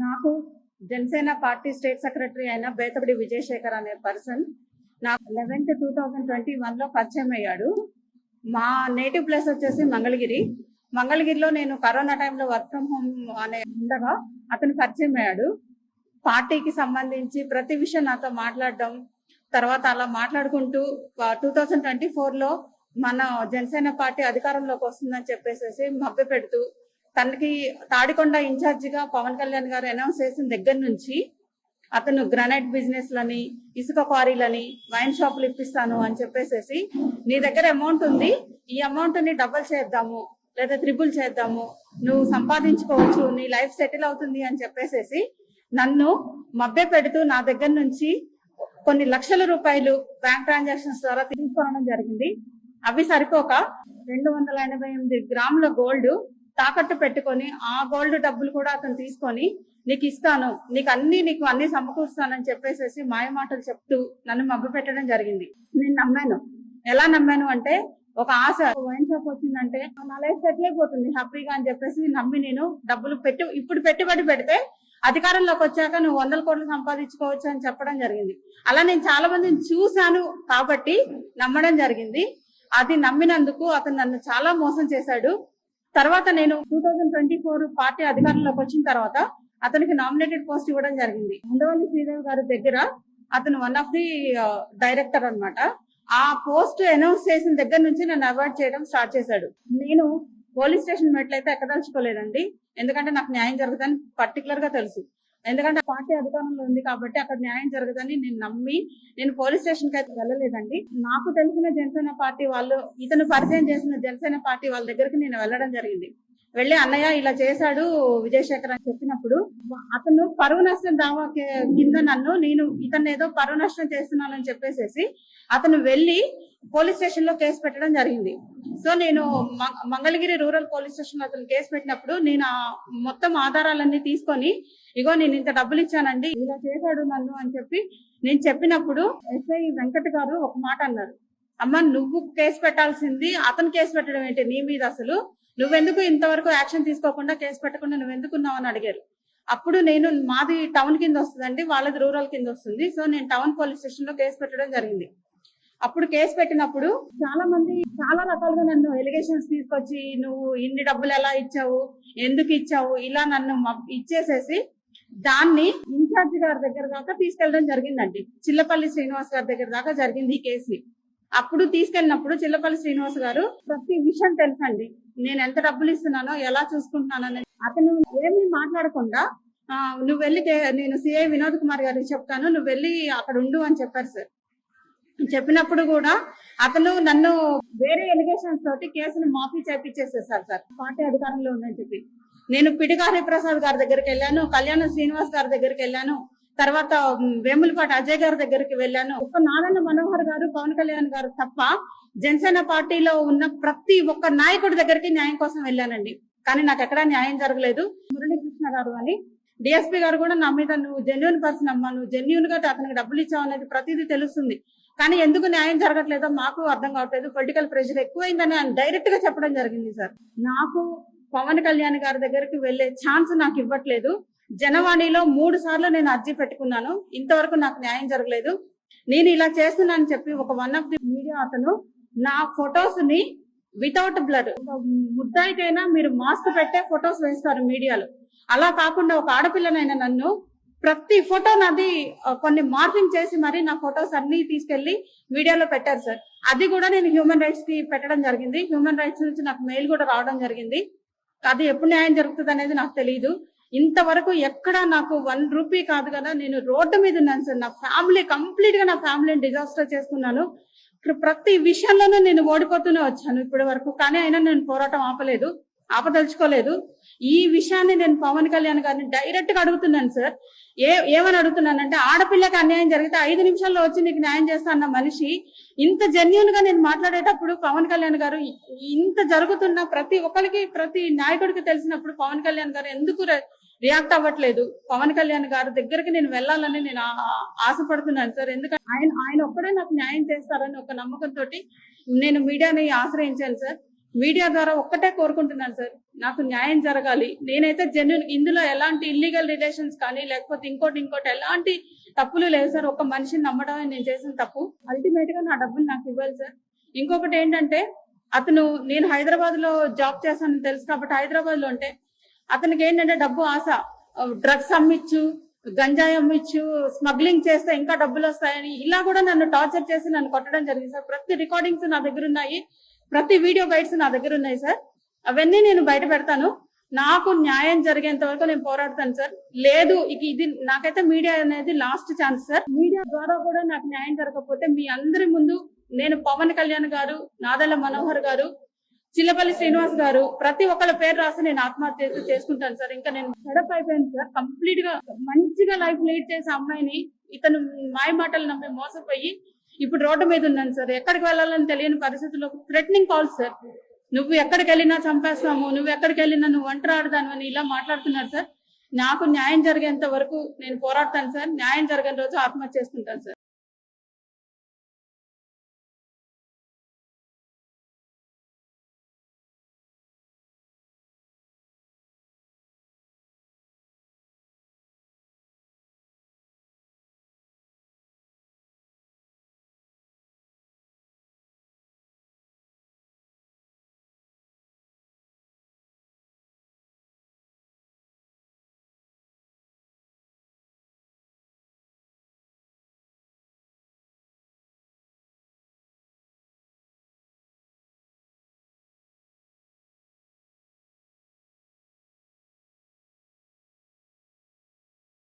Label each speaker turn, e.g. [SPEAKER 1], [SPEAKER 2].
[SPEAKER 1] నాకు Janasena party state secretary అయిన బేతబడి విజయశేఖర్ అనే పర్సన్ నాకు 11/2021 లో పరిచయం అయ్యాడు. మా నేటివ్ ప్లేస్ వచ్చేసి మంగళగిరిలో నేను కరోనా టైంలో వర్క్ ఫ్రమ్ హోమ్ అనే ఉండగా అతను పరిచయం అయ్యాడు. పార్టీకి సంబంధించి ప్రతి విషయం నాతో మాట్లాడడం, తర్వాత అలా మాట్లాడుకుంటూ 2024లో మన జనసేన పార్టీ అధికారంలోకి వస్తుందని చెప్పేసి మభ్య పెడుతూ తనకి తాడికొండ ఇన్ఛార్జిగా పవన్ కళ్యాణ్ గారు అనౌన్స్ చేసిన దగ్గర నుంచి అతను గ్రానైట్ బిజినెస్ లని, ఇసుక క్వారీలని, వైన్ షాపులు ఇప్పిస్తాను అని చెప్పేసి నీ దగ్గర అమౌంట్ ఉంది, ఈ అమౌంట్ ని డబుల్ చేద్దాము లేదా ట్రిపుల్ చేద్దాము, నువ్వు సంపాదించుకోవచ్చు, నీ లైఫ్ సెటిల్ అవుతుంది అని చెప్పేసి నన్ను మభ్య పెడుతూ నా దగ్గర నుంచి కొన్ని లక్షల రూపాయలు బ్యాంక్ ట్రాన్సాక్షన్స్ ద్వారా తీసుకోవడం జరిగింది. అవి సరిపోక 288 గ్రాముల గోల్డ్ తాకట్టు పెట్టుకొని ఆ గోల్డ్ డబ్బులు కూడా అతను తీసుకొని నీకు ఇస్తాను, నీకు అన్ని సమకూరుస్తానని చెప్పేసి మాయ మాటలు చెప్తూ నన్ను మభ్య పెట్టడం జరిగింది. నేను నమ్మాను. ఎలా నమ్మాను అంటే, ఒక ఆశ, వైన్ షాప్ వచ్చిందంటే నా లైఫ్ సెటిల్ అయిపోతుంది హ్యాపీగా అని చెప్పేసి నమ్మి నేను డబ్బులు ఇప్పుడు పెట్టుబడి పెడితే అధికారంలోకి వచ్చాక నువ్వు 100 కోట్లు సంపాదించుకోవచ్చు అని చెప్పడం జరిగింది. అలా నేను చాలా మందిని చూశాను కాబట్టి నమ్మడం జరిగింది. అది నమ్మినందుకు అతను నన్ను చాలా మోసం చేశాడు. తర్వాత నేను 2024 పార్టీ అధికారంలోకి వచ్చిన తర్వాత అతనికి నామినేటెడ్ పోస్ట్ ఇవ్వడం జరిగింది. ఉండవల్లి శ్రీదేవి గారి దగ్గర అతను వన్ ఆఫ్ ది డైరెక్టర్ అన్నమాట. ఆ పోస్ట్ అనౌన్స్ చేసిన దగ్గర నుంచి నన్ను అవాయిడ్ చేయడం స్టార్ట్ చేశాడు. నేను పోలీస్ స్టేషన్ మెట్లయితే ఎక్కదలుచుకోలేదండి, ఎందుకంటే నాకు న్యాయం జరుగుతుందని పర్టికులర్ గా తెలుసు. ఎందుకంటే పార్టీ అధికారంలో ఉంది కాబట్టి అక్కడ న్యాయం జరగదని నేను నమ్మి నేను పోలీస్ స్టేషన్ కి అయితే వెళ్ళలేదండి. నాకు తెలిసిన జనసేన పార్టీ వాళ్ళు, ఇతను పరిచయం చేసిన జనసేన పార్టీ వాళ్ళ దగ్గరికి నేను వెళ్ళడం జరిగింది. వెళ్ళి అన్నయ్య ఇలా చేశాడు విజయశేఖర్ అని చెప్పినప్పుడు అతను పరువు నష్టం దావా కింద నేను ఇతను ఏదో పరువు నష్టం చేస్తున్నానని చెప్పేసి అతను వెళ్ళి పోలీస్ స్టేషన్ లో కేసు పెట్టడం జరిగింది. సో నేను మంగళగిరి రూరల్ పోలీస్ స్టేషన్ లో అతను కేసు పెట్టినప్పుడు నేను మొత్తం ఆధారాలన్నీ తీసుకొని, ఇగో నేను ఇంత డబ్బులు ఇచ్చానండి, ఇలా చేశాడు నన్ను అని చెప్పి నేను చెప్పినప్పుడు ఎస్ఐ వెంకట్ గారు ఒక మాట అన్నారు, అమ్మ నువ్వు కేసు పెట్టాల్సింది, అతను కేసు పెట్టడం ఏంటి నీ మీద, అసలు నువ్వెందుకు ఇంతవరకు యాక్షన్ తీసుకోకుండా కేసు పెట్టకుండా నువ్వెందుకున్నావు అని అడిగారు. అప్పుడు నేను, మాది టౌన్ కింద వస్తుందండి, వాళ్ళది రూరల్ కింద వస్తుంది, సో నేను టౌన్ పోలీస్ స్టేషన్ లో కేసు పెట్టడం జరిగింది. అప్పుడు కేసు పెట్టినప్పుడు చాలా మంది చాలా రకాలుగా నన్ను ఎలిగేషన్స్ తీసుకొచ్చి, నువ్వు ఇన్ని డబ్బులు ఎలా ఇచ్చావు, ఎందుకు ఇచ్చావు, ఇలా నన్ను ఇచ్చేసేసి దాన్ని ఇన్ఛార్జ్ గారి దగ్గర దాకా తీసుకెళ్ళడం జరిగిందండి. చిల్లపల్లి శ్రీనివాస్ గారి దగ్గర దాకా జరిగింది ఈ కేసుని. అప్పుడు తీసుకెళ్ళినప్పుడు చిల్లపల్లి శ్రీనివాస్ గారు ప్రతి విషయం తెలుసండి, నేను ఎంత డబ్బులు ఇస్తున్నానో, ఎలా చూసుకుంటున్నానని. అతను ఏమీ మాట్లాడకుండా నువ్వు వెళ్ళి నేను సిఐ వినోద్ కుమార్ గారికి చెప్తాను, నువ్వు వెళ్ళి అక్కడ ఉండు అని చెప్పారు సార్. చెప్పినప్పుడు కూడా అతను నన్ను వేరే ఎలిగేషన్స్ తోటి కేసును మాఫీ చేపించేసేసారు సార్, పార్టీ అధికారంలో ఉందని చెప్పి. నేను పిడిగా హరిప్రసాద్ గారి దగ్గరికి వెళ్ళాను, కళ్యాణ శ్రీనివాస్ గారి దగ్గరికి వెళ్ళాను, తర్వాత వేములపాటి అజయ్ గారి దగ్గరికి వెళ్ళాను. ఒక నారాయణ మనోహర్ గారు, పవన్ కళ్యాణ్ గారు తప్ప జనసేన పార్టీలో ఉన్న ప్రతి ఒక్క నాయకుడి దగ్గరికి న్యాయం కోసం వెళ్ళానండి. కానీ నాకు ఎక్కడా న్యాయం జరగలేదు. మురళీకృష్ణ గారు అని డిఎస్పీ గారు కూడా నా మీద, నువ్వు జెన్యూన్ పర్సన్ అమ్మా, నువ్వు జెన్యూన్ గా అతనికి డబ్బులు ఇచ్చావు అనేది ప్రతిదీ తెలుస్తుంది, కానీ ఎందుకు న్యాయం జరగట్లేదో మాకు అర్థం కావట్లేదు, పొలిటికల్ ప్రెషర్ ఎక్కువైందని ఆయన డైరెక్ట్ గా చెప్పడం జరిగింది సార్. నాకు పవన్ కళ్యాణ్ గారి దగ్గరికి వెళ్లే ఛాన్స్ నాకు ఇవ్వట్లేదు. జనవాణిలో 3 సార్లు నేను అర్జీ పెట్టుకున్నాను, ఇంతవరకు నాకు న్యాయం జరగలేదు. నేను ఇలా చేస్తున్నానని చెప్పి ఒక వన్ ఆఫ్ ది మీడియా అతను నా ఫొటోస్ ని వితౌట్ బ్లడ్, ముద్దాయికైనా మీరు మాస్క్ పెట్టే ఫొటోస్ వేస్తారు మీడియాలో, అలా కాకుండా ఒక ఆడపిల్లనైనా నన్ను ప్రతి ఫోటో నాది కొన్ని మార్కింగ్ చేసి మరి నా ఫొటోస్ అన్ని తీసుకెళ్లి మీడియాలో పెట్టారు సార్. అది కూడా నేను హ్యూమన్ రైట్స్ కి పెట్టడం జరిగింది. హ్యూమన్ రైట్స్ నుంచి నాకు మెయిల్ కూడా రావడం జరిగింది. అది ఎప్పుడు న్యాయం జరుగుతుంది అనేది నాకు తెలియదు. ఇంతవరకు ఎక్కడ నాకు 1 రూపీ కాదు కదా, నేను రోడ్డు మీద ఉన్నాను సార్. నా ఫ్యామిలీ కంప్లీట్ గా, నా ఫ్యామిలీని డిజాస్టర్ చేసుకున్నాను. ప్రతి విషయంలోనూ నేను ఓడిపోతూనే వచ్చాను ఇప్పటి వరకు, కానీ అయినా నేను పోరాటం ఆపదలుచుకోలేదు. ఈ విషయాన్ని నేను పవన్ కళ్యాణ్ గారిని డైరెక్ట్ గా అడుగుతున్నాను సార్. ఏమని అడుగుతున్నానంటే, ఆడపిల్లకి అన్యాయం జరిగితే 5 నిమిషాల్లో వచ్చి నీకు న్యాయం చేస్తా అన్న మనిషి, ఇంత జెన్యూన్ గా నేను మాట్లాడేటప్పుడు పవన్ కళ్యాణ్ గారు, ఇంత జరుగుతున్న ప్రతి ఒక్కరికి, ప్రతి నాయకుడికి తెలిసినప్పుడు పవన్ కళ్యాణ్ గారు ఎందుకు రియాక్ట్ అవ్వట్లేదు? పవన్ కళ్యాణ్ గారి దగ్గరికి నేను వెళ్ళాలని నేను ఆశపడుతున్నాను సార్. ఎందుకంటే ఆయన ఒక్కడే నాకు న్యాయం చేస్తారని ఒక నమ్మకంతో నేను మీడియాని ఆశ్రయించాను సార్. మీడియా ద్వారా ఒక్కటే కోరుకుంటున్నాను సార్, నాకు న్యాయం జరగాలి. నేనైతే జెన్యున్, ఇందులో ఎలాంటి ఇల్లీగల్ రిలేషన్స్ కానీ లేకపోతే ఇంకోటి ఎలాంటి తప్పులు లేవు సార్. ఒక మనిషిని నమ్మడమే నేను చేసిన తప్పు. అల్టిమేట్ గా నా డబ్బులు నాకు ఇవ్వాలి సార్. ఇంకొకటి ఏంటంటే, నేను హైదరాబాద్ లో జాబ్ చేశానని తెలుసు కాబట్టి హైదరాబాద్ లో ఉంటే అతనికి ఏంటంటే డబ్బు ఆశ. డ్రగ్స్ అమ్మిచ్చు, గంజాయి అమ్మిచ్చు, స్మగ్లింగ్ చేస్తే ఇంకా డబ్బులు వస్తాయని ఇలా కూడా నన్ను టార్చర్ చేసి నన్ను కొట్టడం జరిగింది సార్. ప్రతి రికార్డింగ్స్ నా దగ్గర ఉన్నాయి, ప్రతి వీడియో బైట్స్ నా దగ్గర ఉన్నాయి సార్. అవన్నీ నేను బయట పెడతాను. నాకు న్యాయం జరిగేంత వరకు నేను పోరాడతాను సార్. లేదు ఇది నాకైతే మీడియా అనేది లాస్ట్ ఛాన్స్ సార్. మీడియా ద్వారా కూడా నాకు న్యాయం జరగకపోతే మీ అందరి ముందు నేను పవన్ కళ్యాణ్ గారు, నాదెళ్ల మనోహర్ గారు, చిల్లపల్లి శ్రీనివాస్ గారు ప్రతి ఒక్కళ్ళ పేరు రాసి నేను ఆత్మహత్య చేసుకుంటాను సార్. ఇంకా నేను ఫెడప్ అయిపోయాను సార్. కంప్లీట్ గా మంచిగా లైఫ్ లీడ్ చేసే అమ్మాయిని ఇతను మాయ మాటలు నమ్మి మోసపోయి ఇప్పుడు రోడ్డు మీద ఉన్నాను సార్. ఎక్కడికి వెళ్ళాలని తెలియని పరిస్థితుల్లో థ్రెటనింగ్ కాల్స్ సార్. నువ్వు ఎక్కడికి వెళ్ళినా చంపేస్తాము, నువ్వు ఎక్కడికి వెళ్ళినా నువ్వు ఒంటరి ఆడదాను అని ఇలా మాట్లాడుతున్నారు సార్. నాకు న్యాయం జరిగేంత వరకు నేను పోరాడతాను సార్. న్యాయం జరిగిన రోజు ఆత్మహత్య చేసుకుంటాను సార్.